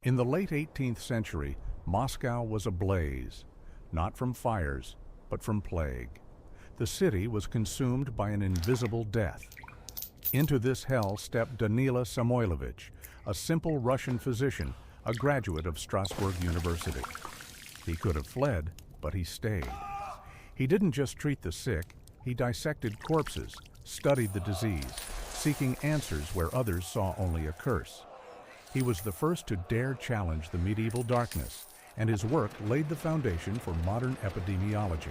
In the late 18th century, Moscow was ablaze, not from fires, but from plague. The city was consumed by an invisible death. Into this hell stepped Danila Samoilovich, a simple Russian physician, a graduate of Strasbourg University. He could have fled, but he stayed. He didn't just treat the sick, he dissected corpses, studied the disease, seeking answers where others saw only a curse. He was the first to dare challenge the medieval darkness, and his work laid the foundation for modern epidemiology.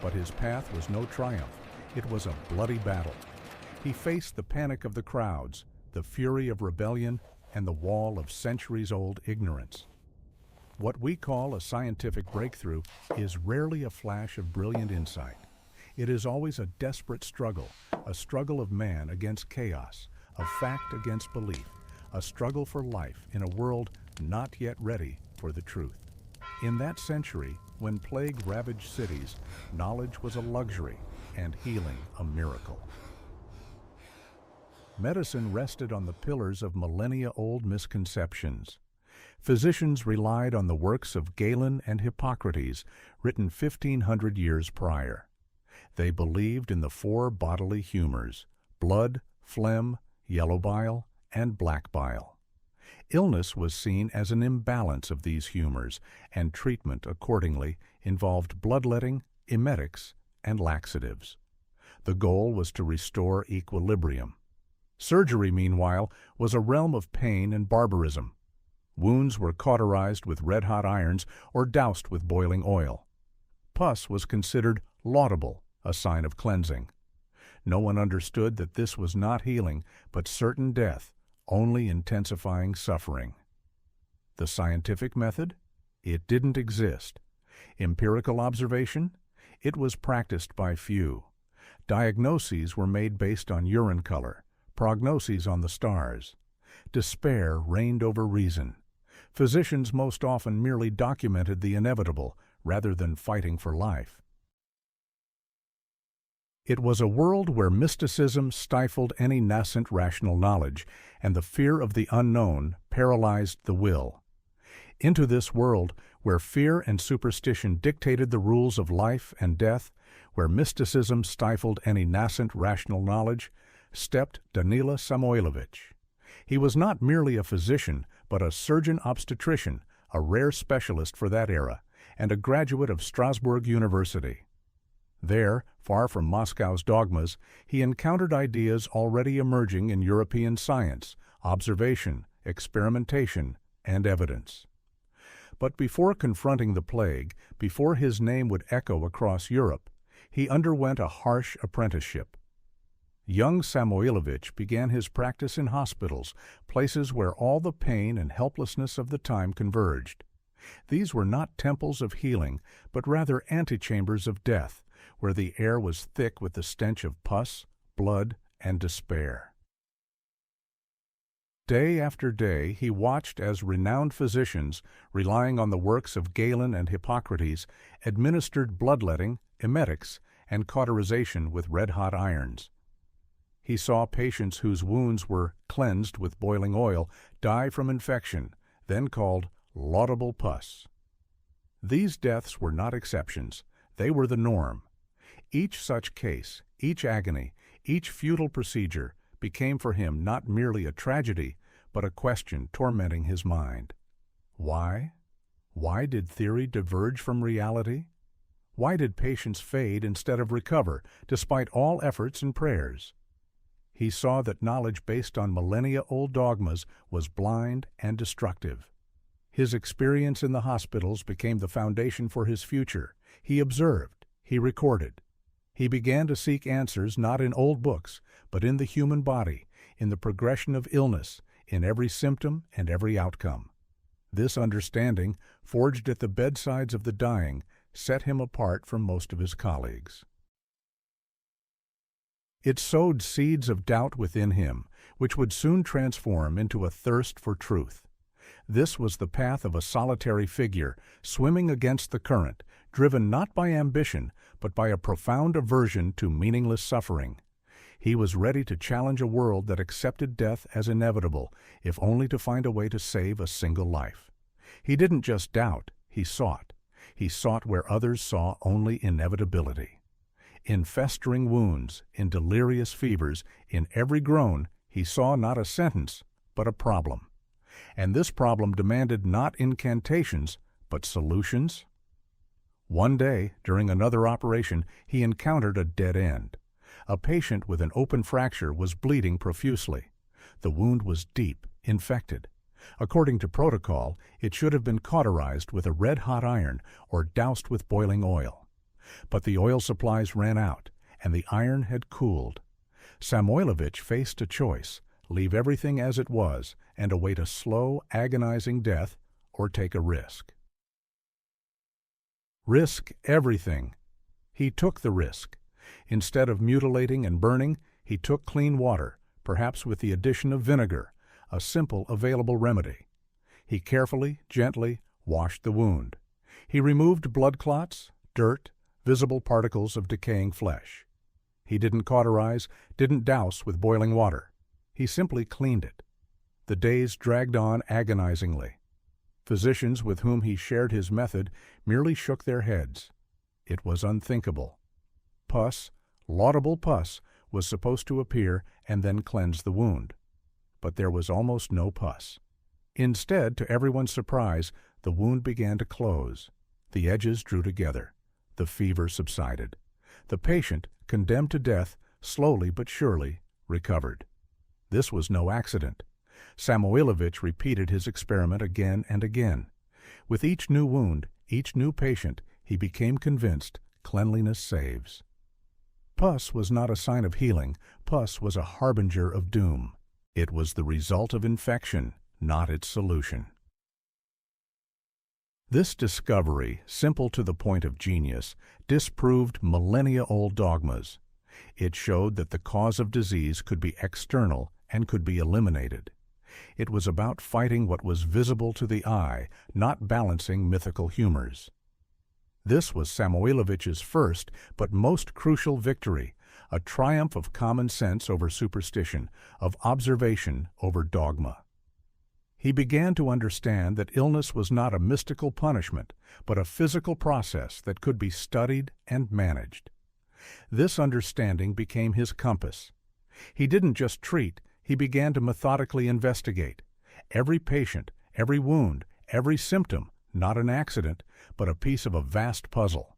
But his path was no triumph. It was a bloody battle. He faced the panic of the crowds, the fury of rebellion, and the wall of centuries-old ignorance. What we call a scientific breakthrough is rarely a flash of brilliant insight. It is always a desperate struggle, a struggle of man against chaos, of fact against belief, a struggle for life in a world not yet ready for the truth. In that century, when plague ravaged cities, knowledge was a luxury and healing a miracle. Medicine rested on the pillars of millennia-old misconceptions. Physicians relied on the works of Galen and Hippocrates, written 1,500 years prior. They believed in the four bodily humors: blood, phlegm, yellow bile, and black bile. Illness was seen as an imbalance of these humors, and treatment accordingly involved bloodletting, emetics, and laxatives. The goal was to restore equilibrium. Surgery, meanwhile, was a realm of pain and barbarism. Wounds were cauterized with red-hot irons or doused with boiling oil. Pus was considered laudable, a sign of cleansing. No one understood that this was not healing, but certain death, only intensifying suffering. The scientific method? It didn't exist. Empirical observation? It was practiced by few. Diagnoses were made based on urine color, prognoses on the stars. Despair reigned over reason. Physicians most often merely documented the inevitable rather than fighting for life. It was a world where mysticism stifled any nascent rational knowledge, and the fear of the unknown paralyzed the will. Into this world, where fear and superstition dictated the rules of life and death, where mysticism stifled any nascent rational knowledge, stepped Danila Samoilovich. He was not merely a physician, but a surgeon-obstetrician, a rare specialist for that era, and a graduate of Strasbourg University. There, far from Moscow's dogmas, he encountered ideas already emerging in European science, observation, experimentation, and evidence. But before confronting the plague, before his name would echo across Europe, he underwent a harsh apprenticeship. Young Samoilovich began his practice in hospitals, places where all the pain and helplessness of the time converged. These were not temples of healing, but rather antechambers of death, where the air was thick with the stench of pus, blood, and despair. Day after day he watched as renowned physicians, relying on the works of Galen and Hippocrates, administered bloodletting, emetics, and cauterization with red-hot irons. He saw patients whose wounds were cleansed with boiling oil die from infection, then called laudable pus. These deaths were not exceptions, they were the norm. Each such case, each agony, each futile procedure became for him not merely a tragedy, but a question tormenting his mind. Why? Why did theory diverge from reality? Why did patients fade instead of recover, despite all efforts and prayers? He saw that knowledge based on millennia-old dogmas was blind and destructive. His experience in the hospitals became the foundation for his future. He observed, he recorded. He began to seek answers not in old books, but in the human body, in the progression of illness, in every symptom and every outcome. This understanding, forged at the bedsides of the dying, set him apart from most of his colleagues. It sowed seeds of doubt within him, which would soon transform into a thirst for truth. This was the path of a solitary figure, swimming against the current, driven not by ambition, but by a profound aversion to meaningless suffering. He was ready to challenge a world that accepted death as inevitable, if only to find a way to save a single life. He didn't just doubt, he sought. He sought where others saw only inevitability. In festering wounds, in delirious fevers, in every groan, he saw not a sentence, but a problem. And this problem demanded not incantations, but solutions. One day, during another operation, he encountered a dead end. A patient with an open fracture was bleeding profusely. The wound was deep, infected. According to protocol, it should have been cauterized with a red-hot iron or doused with boiling oil. But the oil supplies ran out, and the iron had cooled. Samoilovich faced a choice: leave everything as it was and await a slow, agonizing death, or take a risk. Risk everything. He took the risk. Instead of mutilating and burning, he took clean water, perhaps with the addition of vinegar, a simple available remedy. He carefully, gently washed the wound. He removed blood clots, dirt, visible particles of decaying flesh. He didn't cauterize, didn't douse with boiling water. He simply cleaned it. The days dragged on agonizingly. Physicians with whom he shared his method merely shook their heads. It was unthinkable. Pus, laudable pus, was supposed to appear and then cleanse the wound. But there was almost no pus. Instead, to everyone's surprise, the wound began to close. The edges drew together. The fever subsided. The patient, condemned to death, slowly but surely recovered. This was no accident. Samoilovich repeated his experiment again and again. With each new wound, each new patient, he became convinced cleanliness saves. Pus was not a sign of healing. Pus was a harbinger of doom. It was the result of infection, not its solution. This discovery, simple to the point of genius, disproved millennia-old dogmas. It showed that the cause of disease could be external and could be eliminated. It was about fighting what was visible to the eye, not balancing mythical humors. This was Samoilovich's first but most crucial victory, a triumph of common sense over superstition, of observation over dogma. He began to understand that illness was not a mystical punishment, but a physical process that could be studied and managed. This understanding became his compass. He didn't just treat, he began to methodically investigate. Every patient, every wound, every symptom, not an accident, but a piece of a vast puzzle.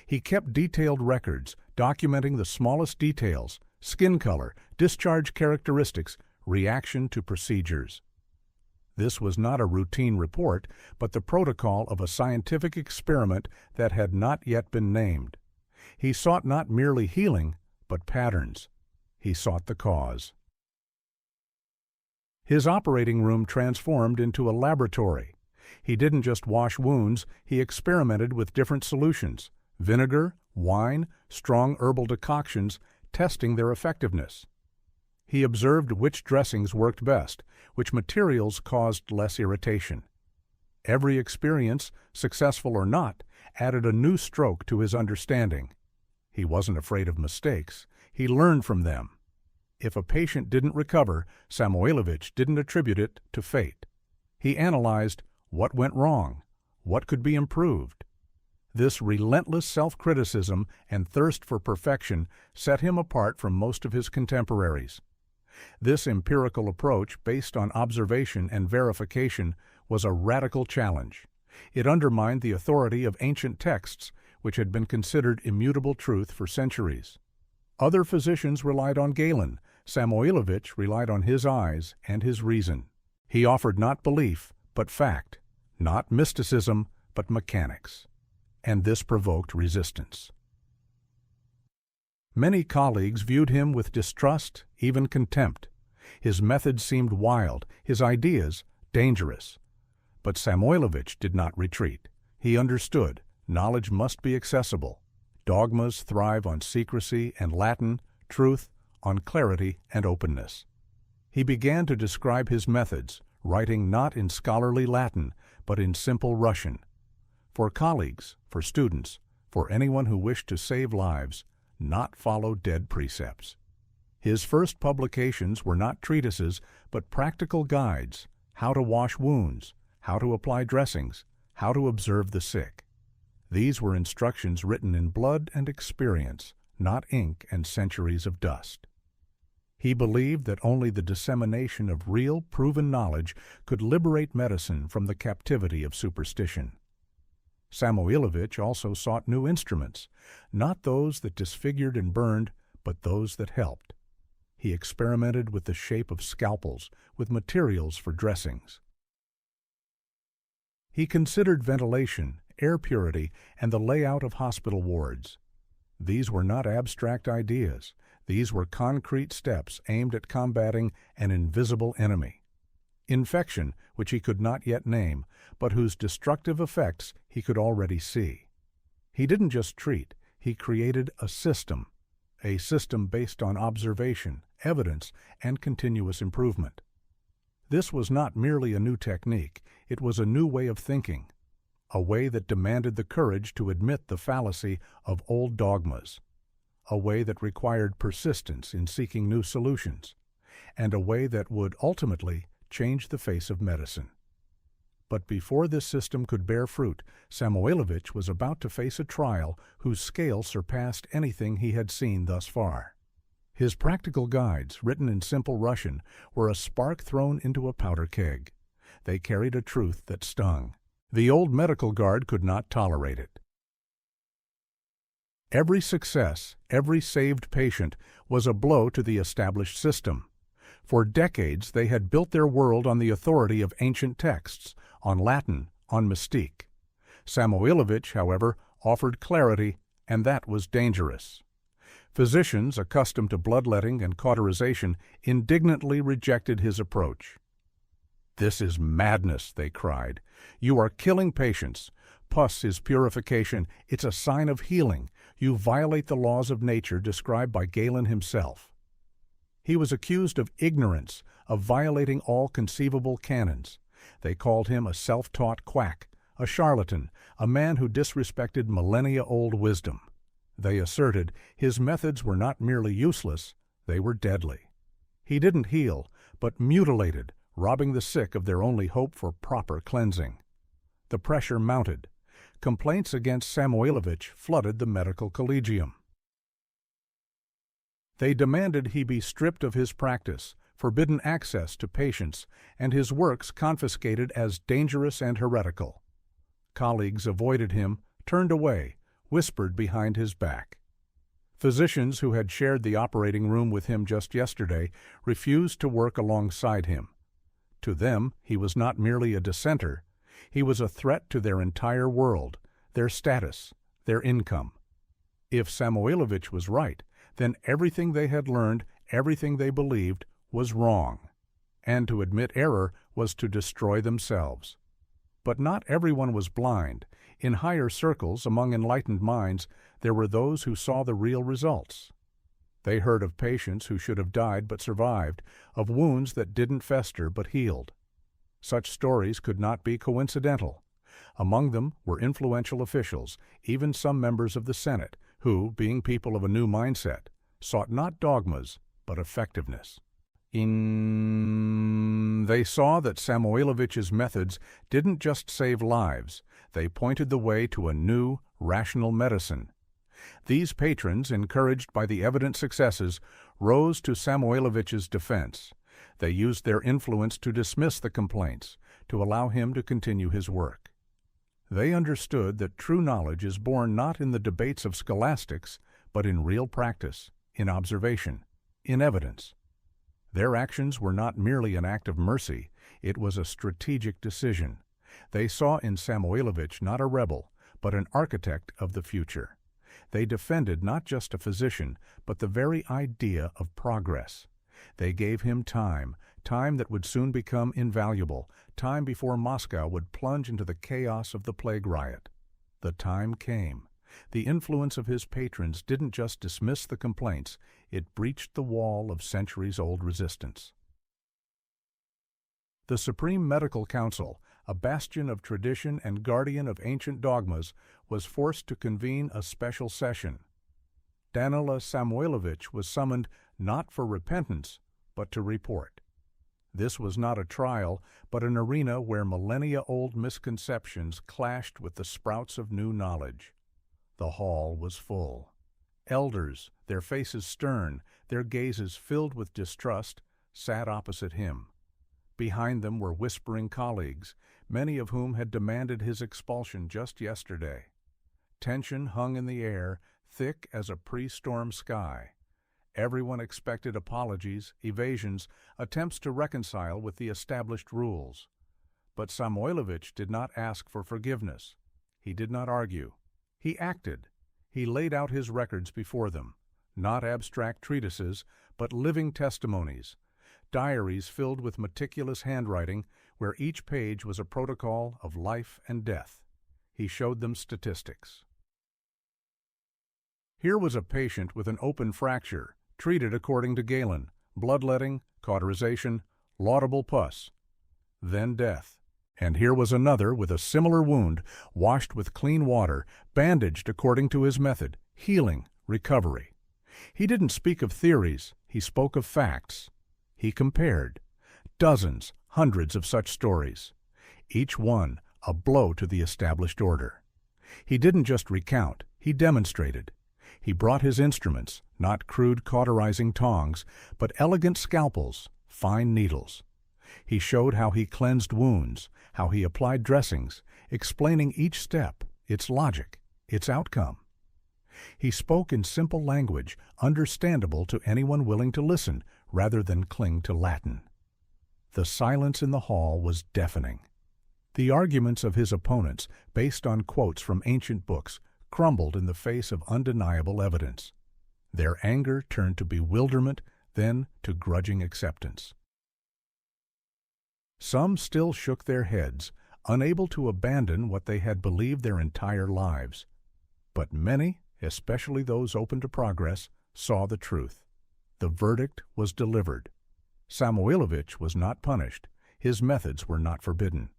He kept detailed records, documenting the smallest details: skin color, discharge characteristics, reaction to procedures. This was not a routine report, but the protocol of a scientific experiment that had not yet been named. He sought not merely healing, but patterns. He sought the cause. His operating room transformed into a laboratory. He didn't just wash wounds, he experimented with different solutions: vinegar, wine, strong herbal decoctions, testing their effectiveness. He observed which dressings worked best, which materials caused less irritation. Every experience, successful or not, added a new stroke to his understanding. He wasn't afraid of mistakes. He learned from them. If a patient didn't recover, Samoilovich didn't attribute it to fate. He analyzed what went wrong, what could be improved. This relentless self-criticism and thirst for perfection set him apart from most of his contemporaries. This empirical approach, based on observation and verification, was a radical challenge. It undermined the authority of ancient texts, which had been considered immutable truth for centuries. Other physicians relied on Galen. Samoilovich relied on his eyes and his reason. He offered not belief, but fact, not mysticism, but mechanics. And this provoked resistance. Many colleagues viewed him with distrust, even contempt. His methods seemed wild, his ideas dangerous. But Samoilovich did not retreat. He understood knowledge must be accessible. Dogmas thrive on secrecy and Latin, truth on clarity and openness. He began to describe his methods, writing not in scholarly Latin, but in simple Russian. For colleagues, for students, for anyone who wished to save lives, not follow dead precepts. His first publications were not treatises, but practical guides: how to wash wounds, how to apply dressings, how to observe the sick. These were instructions written in blood and experience, not ink and centuries of dust. He believed that only the dissemination of real, proven knowledge could liberate medicine from the captivity of superstition. Samoilovich also sought new instruments, not those that disfigured and burned, but those that helped. He experimented with the shape of scalpels, with materials for dressings. He considered ventilation, air purity, and the layout of hospital wards. These were not abstract ideas. These were concrete steps aimed at combating an invisible enemy. Infection, which he could not yet name, but whose destructive effects he could already see. He didn't just treat, he created a system based on observation, evidence, and continuous improvement. This was not merely a new technique, it was a new way of thinking, a way that demanded the courage to admit the fallacy of old dogmas, a way that required persistence in seeking new solutions, and a way that would ultimately change the face of medicine. But before this system could bear fruit, Samoilovich was about to face a trial whose scale surpassed anything he had seen thus far. His practical guides, written in simple Russian, were a spark thrown into a powder keg. They carried a truth that stung. The old medical guard could not tolerate it. Every success, every saved patient, was a blow to the established system. For decades they had built their world on the authority of ancient texts, on Latin, on mystique. Samoilovich, however, offered clarity, and that was dangerous. Physicians, accustomed to bloodletting and cauterization, indignantly rejected his approach. "This is madness," they cried. "You are killing patients. Pus is purification. It's a sign of healing. You violate the laws of nature described by Galen himself." He was accused of ignorance, of violating all conceivable canons. They called him a self-taught quack, a charlatan, a man who disrespected millennia-old wisdom. They asserted his methods were not merely useless, they were deadly. He didn't heal, but mutilated, robbing the sick of their only hope for proper cleansing. The pressure mounted. Complaints against Samoilovich flooded the medical collegium. They demanded he be stripped of his practice, forbidden access to patients, and his works confiscated as dangerous and heretical. Colleagues avoided him, turned away, whispered behind his back. Physicians who had shared the operating room with him just yesterday refused to work alongside him. To them, he was not merely a dissenter. He was a threat to their entire world, their status, their income. If Samoilovich was right, then everything they had learned, everything they believed, was wrong. And to admit error was to destroy themselves. But not everyone was blind. In higher circles, among enlightened minds, there were those who saw the real results. They heard of patients who should have died but survived, of wounds that didn't fester but healed. Such stories could not be coincidental. Among them were influential officials, even some members of the Senate, who, being people of a new mindset, sought not dogmas, but effectiveness. They saw that Samoilovich's methods didn't just save lives, they pointed the way to a new, rational medicine. These patrons, encouraged by the evident successes, rose to Samoilovich's defense. They used their influence to dismiss the complaints, to allow him to continue his work. They understood that true knowledge is born not in the debates of scholastics, but in real practice, in observation, in evidence. Their actions were not merely an act of mercy, it was a strategic decision. They saw in Samoilovich not a rebel, but an architect of the future. They defended not just a physician, but the very idea of progress. They gave him time that would soon become invaluable, time before Moscow would plunge into the chaos of the plague riot. The time came. The influence of his patrons didn't just dismiss the complaints, it breached the wall of centuries-old resistance. The Supreme Medical Council, a bastion of tradition and guardian of ancient dogmas, was forced to convene a special session. Danila Samoilovich was summoned not for repentance, but to report. This was not a trial, but an arena where millennia-old misconceptions clashed with the sprouts of new knowledge. The hall was full. Elders, their faces stern, their gazes filled with distrust, sat opposite him. Behind them were whispering colleagues, many of whom had demanded his expulsion just yesterday. Tension hung in the air, thick as a pre-storm sky. Everyone expected apologies, evasions, attempts to reconcile with the established rules. But Samoilovich did not ask for forgiveness. He did not argue. He acted. He laid out his records before them, not abstract treatises, but living testimonies, diaries filled with meticulous handwriting where each page was a protocol of life and death. He showed them statistics. Here was a patient with an open fracture, treated according to Galen, bloodletting, cauterization, laudable pus, then death. And here was another with a similar wound, washed with clean water, bandaged according to his method, healing, recovery. He didn't speak of theories, he spoke of facts. He compared. Dozens, hundreds of such stories. Each one a blow to the established order. He didn't just recount, he demonstrated. He brought his instruments, not crude cauterizing tongs, but elegant scalpels, fine needles. He showed how he cleansed wounds, how he applied dressings, explaining each step, its logic, its outcome. He spoke in simple language, understandable to anyone willing to listen, rather than cling to Latin. The silence in the hall was deafening. The arguments of his opponents, based on quotes from ancient books, crumbled in the face of undeniable evidence. Their anger turned to bewilderment, then to grudging acceptance. Some still shook their heads, unable to abandon what they had believed their entire lives. But many, especially those open to progress, saw the truth. The verdict was delivered. Samoilovich was not punished. His methods were not forbidden.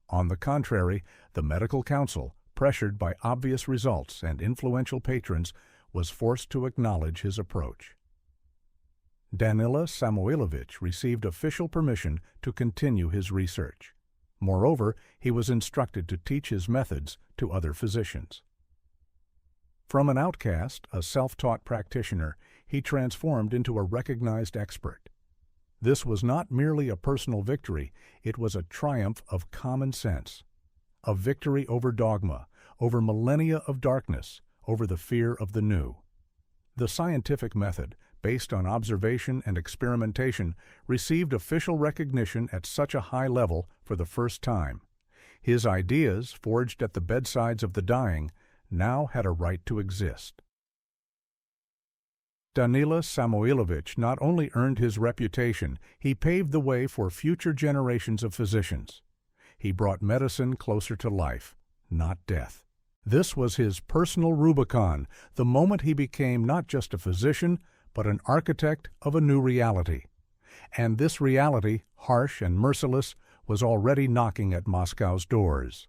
On the contrary, the medical council, pressured by obvious results and influential patrons, was forced to acknowledge his approach. Danila Samoilovich received official permission to continue his research. Moreover, he was instructed to teach his methods to other physicians. From an outcast, a self-taught practitioner, he transformed into a recognized expert. This was not merely a personal victory, it was a triumph of common sense, a victory over dogma, over millennia of darkness, over the fear of the new. The scientific method, based on observation and experimentation, received official recognition at such a high level for the first time. His ideas, forged at the bedsides of the dying, now had a right to exist. Danila Samoilovich not only earned his reputation, he paved the way for future generations of physicians. He brought medicine closer to life, not death. This was his personal Rubicon, the moment he became not just a physician, but an architect of a new reality. And this reality, harsh and merciless, was already knocking at Moscow's doors.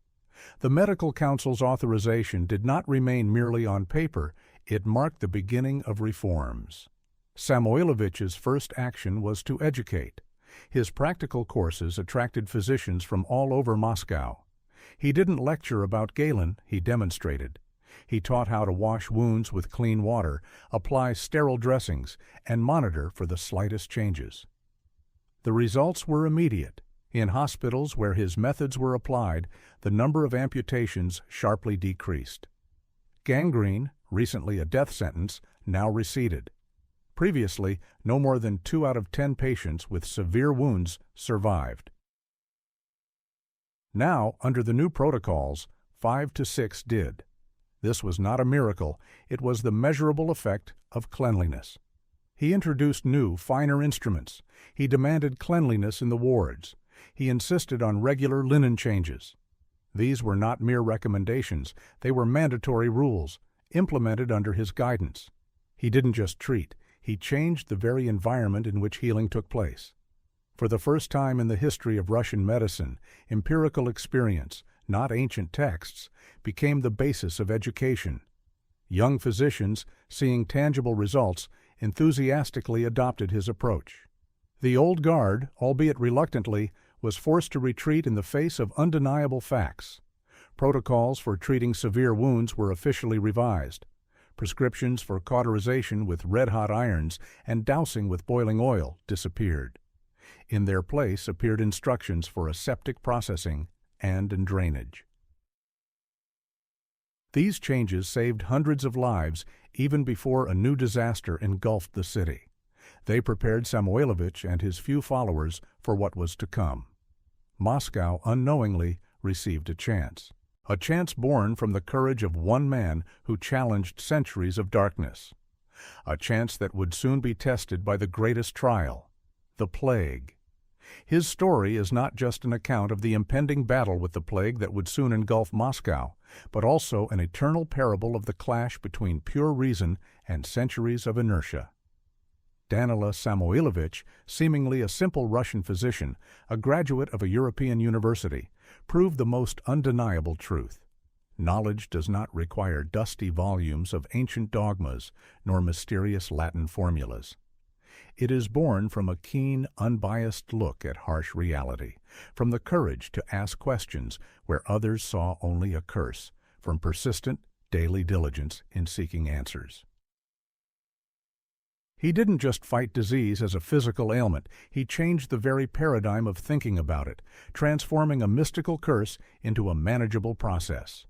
The medical council's authorization did not remain merely on paper, it marked the beginning of reforms. Samoilovich's first action was to educate. His practical courses attracted physicians from all over Moscow. He didn't lecture about Galen, he demonstrated. He taught how to wash wounds with clean water, apply sterile dressings, and monitor for the slightest changes. The results were immediate. In hospitals where his methods were applied, the number of amputations sharply decreased. Gangrene, recently a death sentence, now receded. Previously, no more than 2 out of 10 patients with severe wounds survived. Now, under the new protocols, 5 to 6 did. This was not a miracle, it was the measurable effect of cleanliness. He introduced new, finer instruments. He demanded cleanliness in the wards. He insisted on regular linen changes. These were not mere recommendations, they were mandatory rules, implemented under his guidance. He didn't just treat, he changed the very environment in which healing took place. For the first time in the history of Russian medicine, empirical experience, not ancient texts, became the basis of education. Young physicians, seeing tangible results, enthusiastically adopted his approach. The old guard, albeit reluctantly, was forced to retreat in the face of undeniable facts. Protocols for treating severe wounds were officially revised. Prescriptions for cauterization with red-hot irons and dousing with boiling oil disappeared. In their place appeared instructions for aseptic processing and drainage. These changes saved hundreds of lives even before a new disaster engulfed the city. They prepared Samoilovich and his few followers for what was to come. Moscow unknowingly received a chance born from the courage of one man who challenged centuries of darkness. A chance that would soon be tested by the greatest trial, the plague. His story is not just an account of the impending battle with the plague that would soon engulf Moscow, but also an eternal parable of the clash between pure reason and centuries of inertia. Danila Samoilovich, seemingly a simple Russian physician, a graduate of a European university, proved the most undeniable truth. Knowledge does not require dusty volumes of ancient dogmas nor mysterious Latin formulas. It is born from a keen, unbiased look at harsh reality, from the courage to ask questions where others saw only a curse, from persistent, daily diligence in seeking answers. He didn't just fight disease as a physical ailment, he changed the very paradigm of thinking about it, transforming a mystical curse into a manageable process.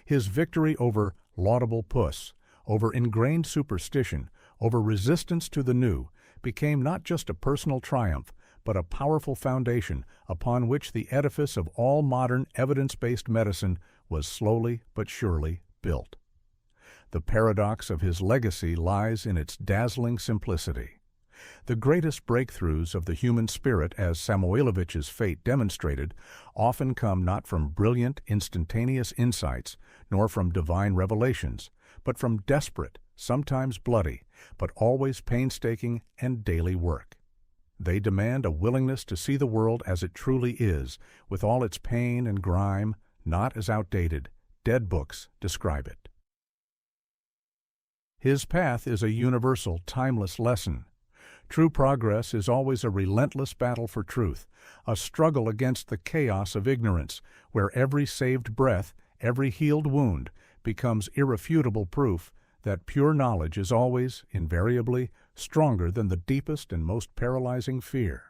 His victory over laudable puss, over ingrained superstition, over resistance to the new, became not just a personal triumph, but a powerful foundation upon which the edifice of all modern evidence-based medicine was slowly but surely built. The paradox of his legacy lies in its dazzling simplicity. The greatest breakthroughs of the human spirit, as Samoilovich's fate demonstrated, often come not from brilliant, instantaneous insights, nor from divine revelations, but from desperate, sometimes bloody, but always painstaking and daily work. They demand a willingness to see the world as it truly is, with all its pain and grime, not as outdated, dead books describe it. His path is a universal, timeless lesson. True progress is always a relentless battle for truth, a struggle against the chaos of ignorance, where every saved breath, every healed wound, becomes irrefutable proof that pure knowledge is always, invariably, stronger than the deepest and most paralyzing fear.